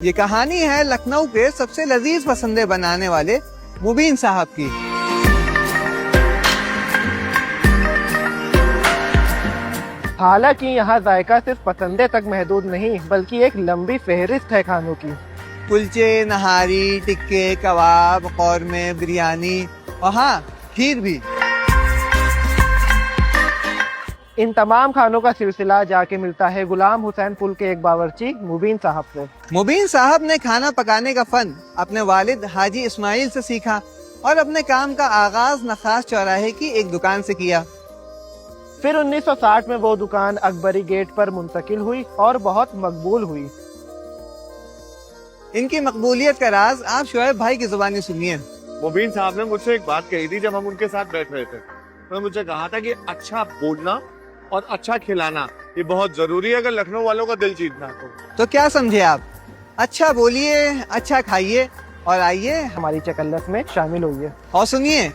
یہ کہانی ہے لکھنؤ کے سب سے لذیذ پسندے بنانے والے مبین صاحب کی۔ حالانکہ یہاں ذائقہ صرف پسندے تک محدود نہیں بلکہ ایک لمبی فہرست ہے کھانوں کی۔ کلچے، نہاری، ٹکے، کباب، قورمے، بریانی اور ہاں کھیر بھی۔ ان تمام کھانوں کا سلسلہ جا کے ملتا ہے غلام حسین پل کے ایک باورچی مبین صاحب سے۔ مبین صاحب نے کھانا پکانے کا فن اپنے والد حاجی اسماعیل سے سیکھا اور اپنے کام کا آغاز نخاس چوراہے کی ایک دکان سے کیا۔ پھر 1960 میں وہ دکان اکبری گیٹ پر منتقل ہوئی اور بہت مقبول ہوئی۔ ان کی مقبولیت کا راز آپ شعیب بھائی کی زبانی سنیے۔ مبین صاحب نے مجھ سے ایک بات کہی تھی جب ہم ان کے ساتھ بیٹھ رہے تھے۔ انہوں نے مجھ سے کہا تھا کہ اچھا بولنا اور اچھا کھلانا یہ بہت ضروری ہے اگر لکھنؤ والوں کا دل جیتنا ہے تو کیا سمجھے آپ؟ اچھا بولیے، اچھا کھائیے اور آئیے ہماری چکلس میں شامل ہوئی ہے۔ اور سنیے